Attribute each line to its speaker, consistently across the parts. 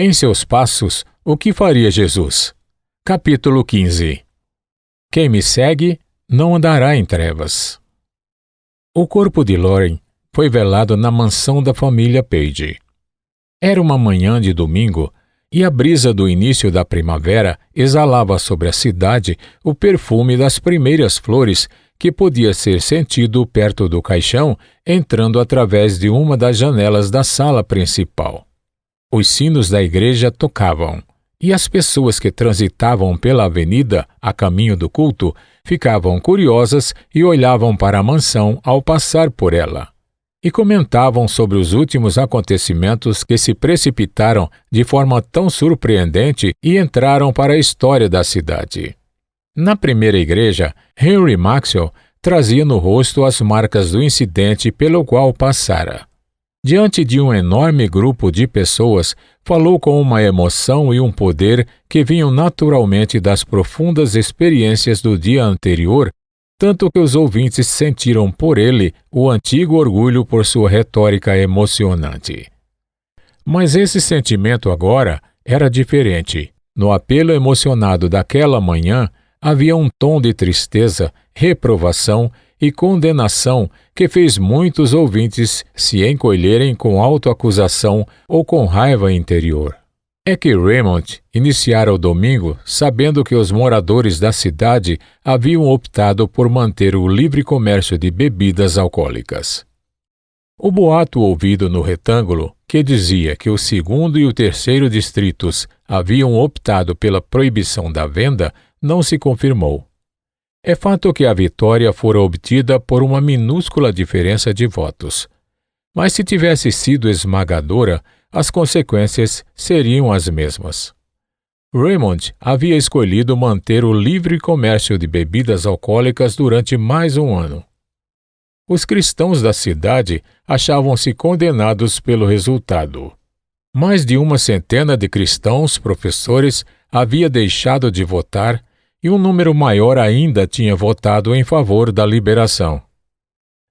Speaker 1: Em seus passos, o que faria Jesus? Capítulo 15. Quem me segue não andará em trevas. O corpo de Lauren foi velado na mansão da família Page. Era uma manhã de domingo e a brisa do início da primavera exalava sobre a cidade o perfume das primeiras flores que podia ser sentido perto do caixão, entrando através de uma das janelas da sala principal. Os sinos da igreja tocavam, e as pessoas que transitavam pela avenida a caminho do culto ficavam curiosas e olhavam para a mansão ao passar por ela, e comentavam sobre os últimos acontecimentos que se precipitaram de forma tão surpreendente e entraram para a história da cidade. Na primeira igreja, Henry Maxwell trazia no rosto as marcas do incidente pelo qual passara. Diante de um enorme grupo de pessoas, falou com uma emoção e um poder que vinham naturalmente das profundas experiências do dia anterior, tanto que os ouvintes sentiram por ele o antigo orgulho por sua retórica emocionante. Mas esse sentimento agora era diferente. No apelo emocionado daquela manhã, havia um tom de tristeza, reprovação e condenação que fez muitos ouvintes se encolherem com autoacusação ou com raiva interior. É que Raymond iniciara o domingo sabendo que os moradores da cidade haviam optado por manter o livre comércio de bebidas alcoólicas. O boato ouvido no retângulo, que dizia que o segundo e o terceiro distritos haviam optado pela proibição da venda, não se confirmou. É fato que a vitória fora obtida por uma minúscula diferença de votos. Mas se tivesse sido esmagadora, as consequências seriam as mesmas. Raymond havia escolhido manter o livre comércio de bebidas alcoólicas durante mais um ano. Os cristãos da cidade achavam-se condenados pelo resultado. Mais de 100 de cristãos professores havia deixado de votar e um número maior ainda tinha votado em favor da liberação.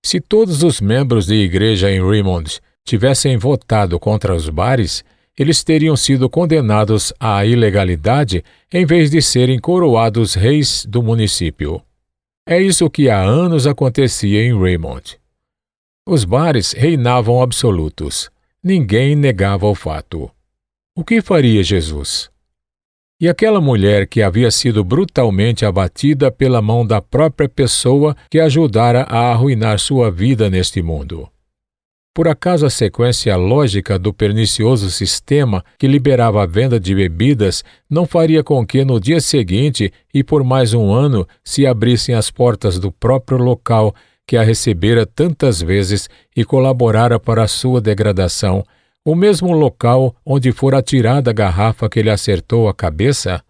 Speaker 1: Se todos os membros de igreja em Raymond tivessem votado contra os bares, eles teriam sido condenados à ilegalidade em vez de serem coroados reis do município. É isso que há anos acontecia em Raymond. Os bares reinavam absolutos. Ninguém negava o fato. O que faria Jesus? E aquela mulher que havia sido brutalmente abatida pela mão da própria pessoa que ajudara a arruinar sua vida neste mundo. Por acaso a sequência lógica do pernicioso sistema que liberava a venda de bebidas não faria com que no dia seguinte e por mais um ano se abrissem as portas do próprio local que a recebera tantas vezes e colaborara para a sua degradação, o mesmo local onde fora atirada a garrafa que lhe acertou a cabeça?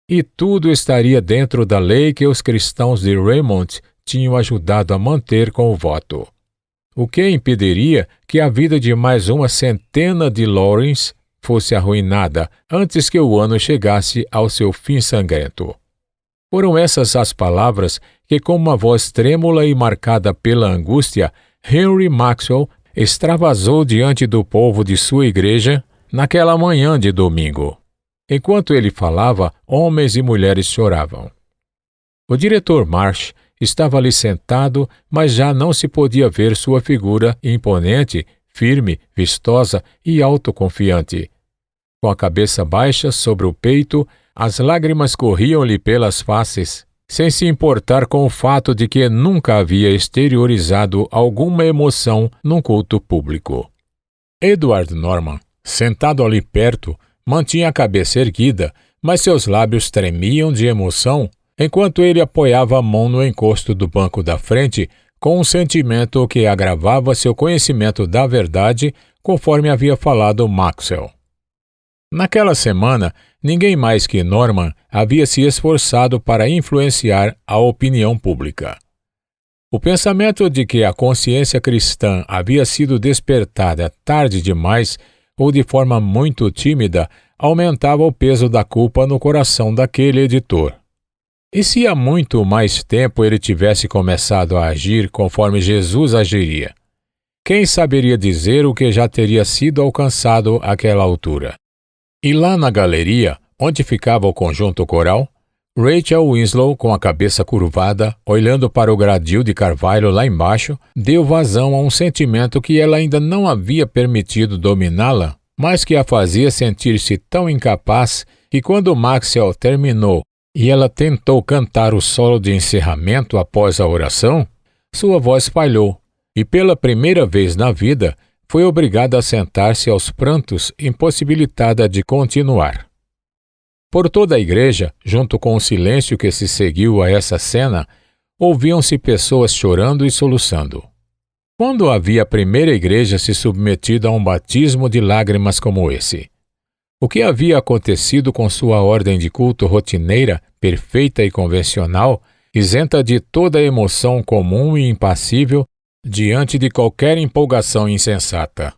Speaker 1: E tudo estaria dentro da lei que os cristãos de Raymond tinham ajudado a manter com o voto. O que impediria que a vida de mais 100 de Laurens fosse arruinada antes que o ano chegasse ao seu fim sangrento? Foram essas as palavras que, com uma voz trêmula e marcada pela angústia, Henry Maxwell extravasou diante do povo de sua igreja naquela manhã de domingo. Enquanto ele falava, homens e mulheres choravam. O diretor Marsh estava ali sentado, mas já não se podia ver sua figura imponente, firme, vistosa e autoconfiante. Com a cabeça baixa sobre o peito, as lágrimas corriam-lhe pelas faces, sem se importar com o fato de que nunca havia exteriorizado alguma emoção num culto público. Edward Norman, sentado ali perto, mantinha a cabeça erguida, mas seus lábios tremiam de emoção enquanto ele apoiava a mão no encosto do banco da frente com um sentimento que agravava seu conhecimento da verdade, conforme havia falado Maxwell. Naquela semana, ninguém mais que Norman havia se esforçado para influenciar a opinião pública. O pensamento de que a consciência cristã havia sido despertada tarde demais ou de forma muito tímida aumentava o peso da culpa no coração daquele editor. E se há muito mais tempo ele tivesse começado a agir conforme Jesus agiria? Quem saberia dizer o que já teria sido alcançado àquela altura? E lá na galeria, onde ficava o conjunto coral, Rachel Winslow, com a cabeça curvada, olhando para o gradil de carvalho lá embaixo, deu vazão a um sentimento que ela ainda não havia permitido dominá-la, mas que a fazia sentir-se tão incapaz que quando Maxwell terminou e ela tentou cantar o solo de encerramento após a oração, sua voz falhou e pela primeira vez na vida foi obrigada a sentar-se aos prantos, impossibilitada de continuar. Por toda a igreja, junto com o silêncio que se seguiu a essa cena, ouviam-se pessoas chorando e soluçando. Quando havia a primeira igreja se submetido a um batismo de lágrimas como esse? O que havia acontecido com sua ordem de culto rotineira, perfeita e convencional, isenta de toda emoção comum e impassível diante de qualquer empolgação insensata?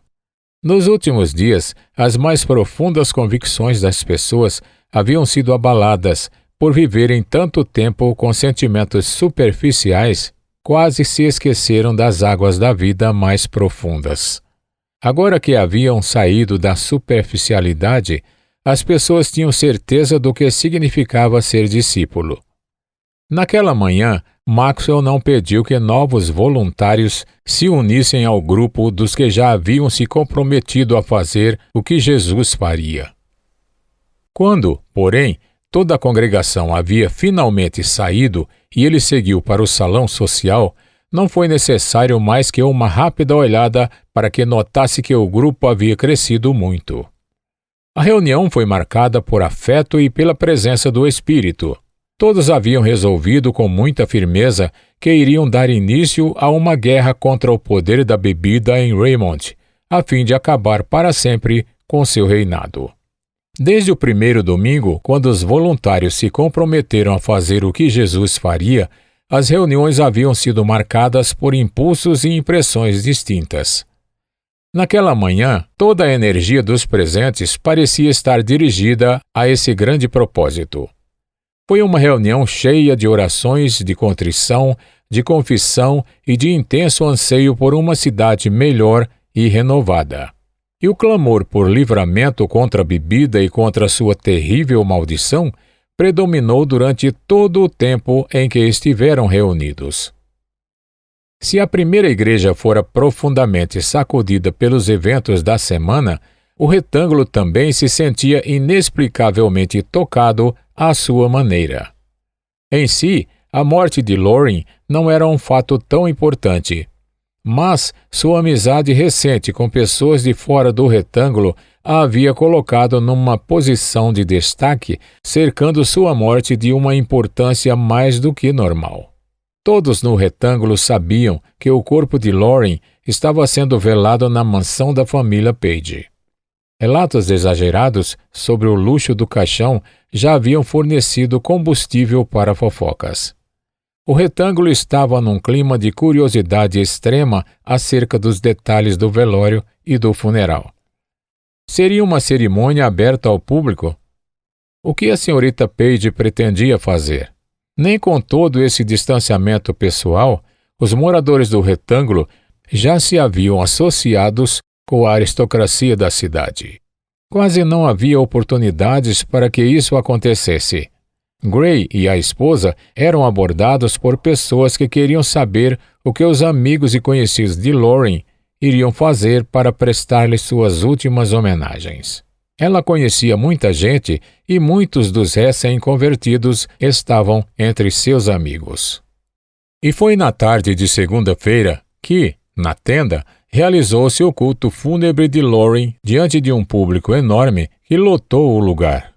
Speaker 1: Nos últimos dias, as mais profundas convicções das pessoas haviam sido abaladas por viverem tanto tempo com sentimentos superficiais, quase se esqueceram das águas da vida mais profundas. Agora que haviam saído da superficialidade, as pessoas tinham certeza do que significava ser discípulo. Naquela manhã, Maxwell não pediu que novos voluntários se unissem ao grupo dos que já haviam se comprometido a fazer o que Jesus faria. Quando, porém, toda a congregação havia finalmente saído e ele seguiu para o salão social, não foi necessário mais que uma rápida olhada para que notasse que o grupo havia crescido muito. A reunião foi marcada por afeto e pela presença do Espírito. Todos haviam resolvido com muita firmeza que iriam dar início a uma guerra contra o poder da bebida em Raymond, a fim de acabar para sempre com seu reinado. Desde o primeiro domingo, quando os voluntários se comprometeram a fazer o que Jesus faria, as reuniões haviam sido marcadas por impulsos e impressões distintas. Naquela manhã, toda a energia dos presentes parecia estar dirigida a esse grande propósito. Foi uma reunião cheia de orações de contrição, de confissão e de intenso anseio por uma cidade melhor e renovada. E o clamor por livramento contra a bebida e contra sua terrível maldição predominou durante todo o tempo em que estiveram reunidos. Se a primeira igreja fora profundamente sacudida pelos eventos da semana, o retângulo também se sentia inexplicavelmente tocado à sua maneira. Em si, a morte de Lauren não era um fato tão importante, mas sua amizade recente com pessoas de fora do retângulo a havia colocado numa posição de destaque, cercando sua morte de uma importância mais do que normal. Todos no retângulo sabiam que o corpo de Lauren estava sendo velado na mansão da família Page. Relatos exagerados sobre o luxo do caixão já haviam fornecido combustível para fofocas. O retângulo estava num clima de curiosidade extrema acerca dos detalhes do velório e do funeral. Seria uma cerimônia aberta ao público? O que a senhorita Page pretendia fazer? Nem com todo esse distanciamento pessoal, os moradores do retângulo já se haviam associados com a aristocracia da cidade. Quase não havia oportunidades para que isso acontecesse. Gray e a esposa eram abordados por pessoas que queriam saber o que os amigos e conhecidos de Lauren iriam fazer para prestar-lhe suas últimas homenagens. Ela conhecia muita gente e muitos dos recém-convertidos estavam entre seus amigos. E foi na tarde de segunda-feira que, na tenda, realizou-se o culto fúnebre de Lauren diante de um público enorme que lotou o lugar.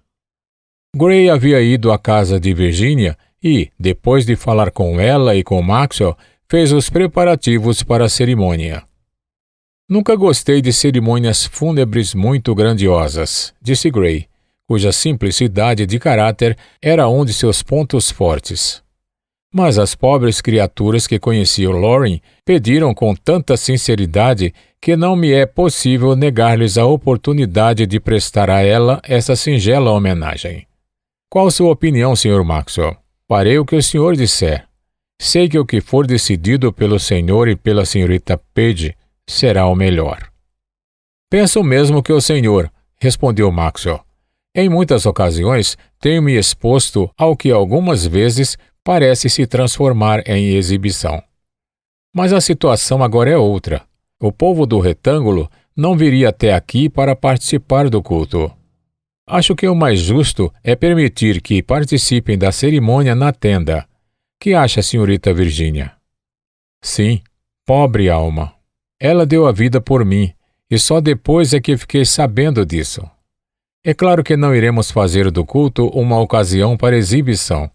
Speaker 1: Gray havia ido à casa de Virginia e, depois de falar com ela e com Maxwell, fez os preparativos para a cerimônia. Nunca gostei de cerimônias fúnebres muito grandiosas, disse Gray, cuja simplicidade de caráter era um de seus pontos fortes. Mas as pobres criaturas que conheciam Lauren pediram com tanta sinceridade que não me é possível negar-lhes a oportunidade de prestar a ela essa singela homenagem. Qual sua opinião, Sr. Maxwell? Farei o que o senhor disser. Sei que o que for decidido pelo senhor e pela senhorita Page será o melhor. Penso o mesmo que o senhor, respondeu Maxwell. Em muitas ocasiões, tenho me exposto ao que algumas vezes parece se transformar em exibição. Mas a situação agora é outra. O povo do retângulo não viria até aqui para participar do culto. Acho que o mais justo é permitir que participem da cerimônia na tenda. Que acha, senhorita Virginia? Sim, pobre alma. Ela deu a vida por mim, e só depois é que fiquei sabendo disso. É claro que não iremos fazer do culto uma ocasião para exibição.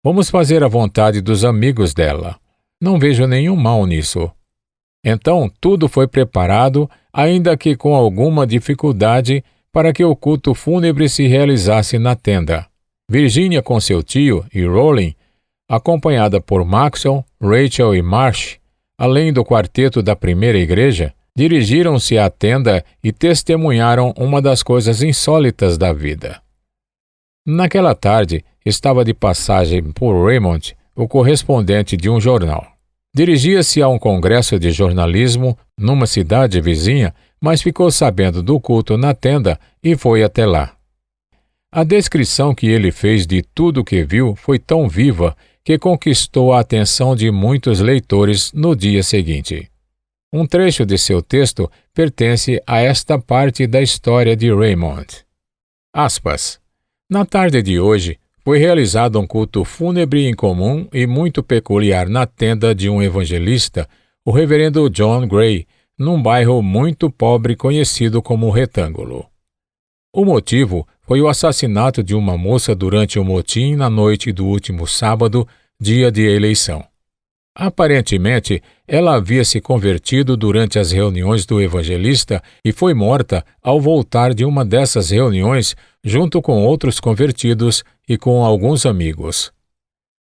Speaker 1: Vamos fazer a vontade dos amigos dela. Não vejo nenhum mal nisso. Então, tudo foi preparado, ainda que com alguma dificuldade, para que o culto fúnebre se realizasse na tenda. Virginia com seu tio e Rowling, acompanhada por Maxwell, Rachel e Marsh, além do quarteto da primeira igreja, dirigiram-se à tenda e testemunharam uma das coisas insólitas da vida. Naquela tarde, estava de passagem por Raymond, o correspondente de um jornal. Dirigia-se a um congresso de jornalismo numa cidade vizinha, mas ficou sabendo do culto na tenda e foi até lá. A descrição que ele fez de tudo o que viu foi tão viva que conquistou a atenção de muitos leitores no dia seguinte. Um trecho de seu texto pertence a esta parte da história de Raymond. Aspas. Na tarde de hoje, foi realizado um culto fúnebre incomum e muito peculiar na tenda de um evangelista, o reverendo John Gray, num bairro muito pobre conhecido como Retângulo. O motivo foi o assassinato de uma moça durante um motim na noite do último sábado, dia de eleição. Aparentemente, ela havia se convertido durante as reuniões do evangelista e foi morta ao voltar de uma dessas reuniões junto com outros convertidos e com alguns amigos.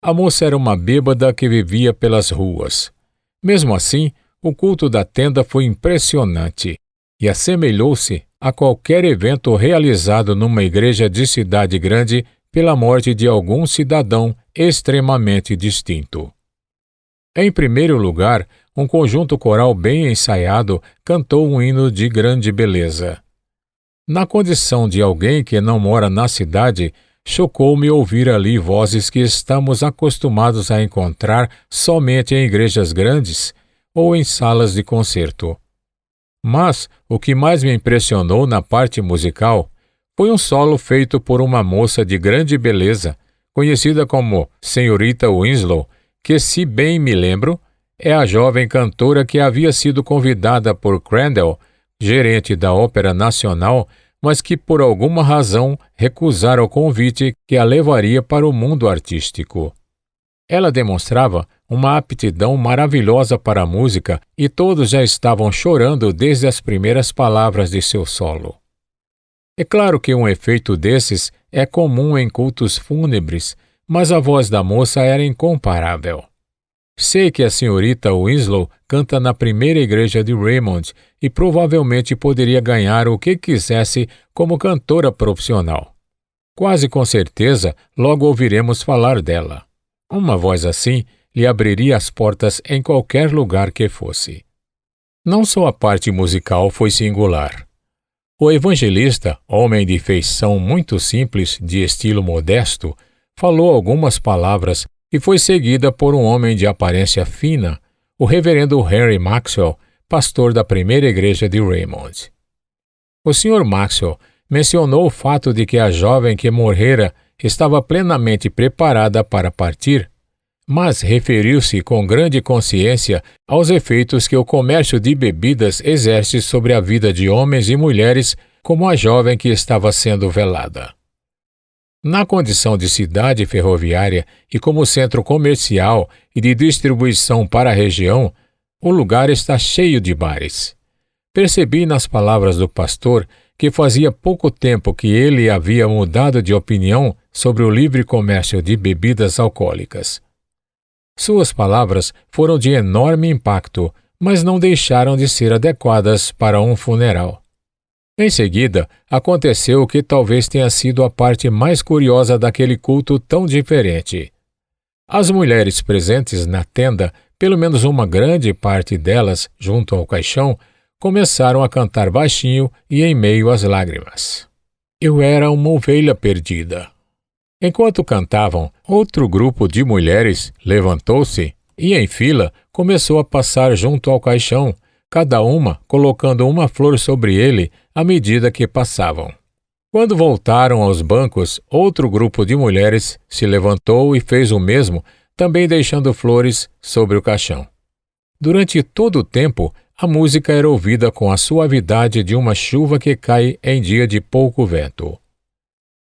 Speaker 1: A moça era uma bêbada que vivia pelas ruas. Mesmo assim, o culto da tenda foi impressionante e assemelhou-se a qualquer evento realizado numa igreja de cidade grande pela morte de algum cidadão extremamente distinto. Em primeiro lugar, um conjunto coral bem ensaiado cantou um hino de grande beleza. Na condição de alguém que não mora na cidade, chocou-me ouvir ali vozes que estamos acostumados a encontrar somente em igrejas grandes ou em salas de concerto. Mas o que mais me impressionou na parte musical foi um solo feito por uma moça de grande beleza, conhecida como Senhorita Winslow, que, se bem me lembro, é a jovem cantora que havia sido convidada por Crandall, gerente da Ópera Nacional, mas que por alguma razão recusara o convite que a levaria para o mundo artístico. Ela demonstrava uma aptidão maravilhosa para a música e todos já estavam chorando desde as primeiras palavras de seu solo. É claro que um efeito desses é comum em cultos fúnebres, mas a voz da moça era incomparável. Sei que a senhorita Winslow canta na primeira igreja de Raymond e provavelmente poderia ganhar o que quisesse como cantora profissional. Quase com certeza, logo ouviremos falar dela. Uma voz assim lhe abriria as portas em qualquer lugar que fosse. Não só a parte musical foi singular. O evangelista, homem de feição muito simples, de estilo modesto, falou algumas palavras e foi seguida por um homem de aparência fina, o reverendo Henry Maxwell, pastor da primeira igreja de Raymond. O Sr. Maxwell mencionou o fato de que a jovem que morrera estava plenamente preparada para partir, mas referiu-se com grande consciência aos efeitos que o comércio de bebidas exerce sobre a vida de homens e mulheres como a jovem que estava sendo velada. Na condição de cidade ferroviária e como centro comercial e de distribuição para a região, o lugar está cheio de bares. Percebi nas palavras do pastor que fazia pouco tempo que ele havia mudado de opinião sobre o livre comércio de bebidas alcoólicas. Suas palavras foram de enorme impacto, mas não deixaram de ser adequadas para um funeral. Em seguida, aconteceu o que talvez tenha sido a parte mais curiosa daquele culto tão diferente. As mulheres presentes na tenda, pelo menos uma grande parte delas junto ao caixão, começaram a cantar baixinho e em meio às lágrimas. Eu era uma ovelha perdida. Enquanto cantavam, outro grupo de mulheres levantou-se e, em fila, começou a passar junto ao caixão, cada uma colocando uma flor sobre ele à medida que passavam. Quando voltaram aos bancos, outro grupo de mulheres se levantou e fez o mesmo, também deixando flores sobre o caixão. Durante todo o tempo, a música era ouvida com a suavidade de uma chuva que cai em dia de pouco vento.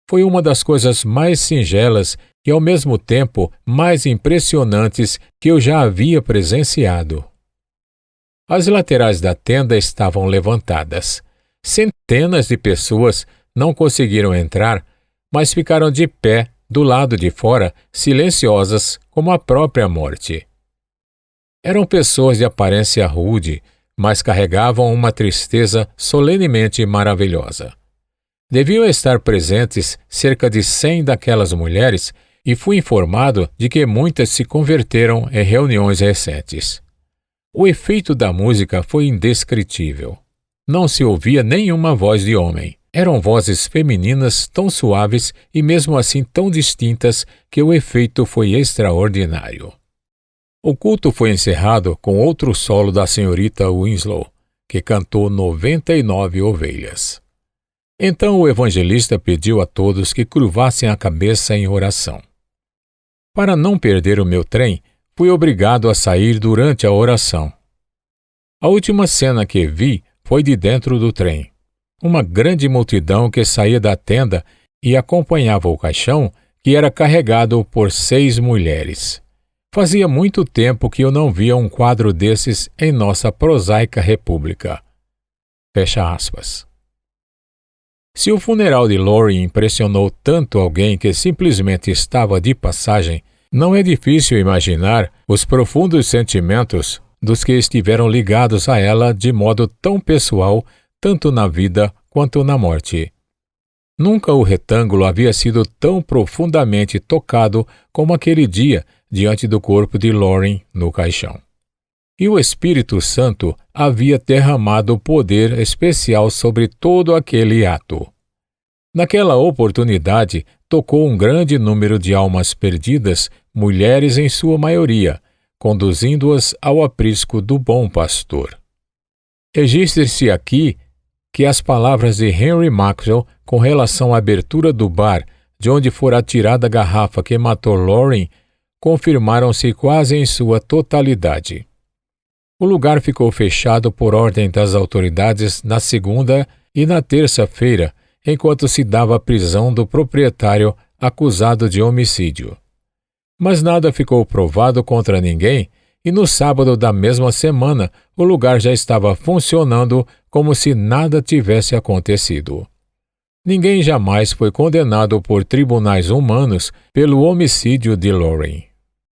Speaker 1: Foi uma das coisas mais singelas e, ao mesmo tempo, mais impressionantes que eu já havia presenciado. As laterais da tenda estavam levantadas. Centenas de pessoas não conseguiram entrar, mas ficaram de pé do lado de fora, silenciosas como a própria morte. Eram pessoas de aparência rude, mas carregavam uma tristeza solenemente maravilhosa. Deviam estar presentes cerca de 100 daquelas mulheres e fui informado de que muitas se converteram em reuniões recentes. O efeito da música foi indescritível. Não se ouvia nenhuma voz de homem. Eram vozes femininas tão suaves e mesmo assim tão distintas que o efeito foi extraordinário. O culto foi encerrado com outro solo da senhorita Winslow, que cantou 99 ovelhas. Então o evangelista pediu a todos que curvassem a cabeça em oração. Para não perder o meu trem, fui obrigado a sair durante a oração. A última cena que vi foi de dentro do trem. Uma grande multidão que saía da tenda e acompanhava o caixão, que era carregado por 6 mulheres. Fazia muito tempo que eu não via um quadro desses em nossa prosaica república. Fecha aspas. Se o funeral de Lauren impressionou tanto alguém que simplesmente estava de passagem, não é difícil imaginar os profundos sentimentos dos que estiveram ligados a ela de modo tão pessoal, tanto na vida quanto na morte. Nunca o retângulo havia sido tão profundamente tocado como aquele dia diante do corpo de Lauren no caixão. E o Espírito Santo havia derramado poder especial sobre todo aquele ato. Naquela oportunidade, tocou um grande número de almas perdidas, mulheres em sua maioria, conduzindo-as ao aprisco do bom pastor. Registre-se aqui que as palavras de Henry Maxwell com relação à abertura do bar de onde fora tirada a garrafa que matou Lauren confirmaram-se quase em sua totalidade. O lugar ficou fechado por ordem das autoridades na segunda e na terça-feira, enquanto se dava a prisão do proprietário acusado de homicídio. Mas nada ficou provado contra ninguém, e no sábado da mesma semana o lugar já estava funcionando como se nada tivesse acontecido. Ninguém jamais foi condenado por tribunais humanos pelo homicídio de Lauren.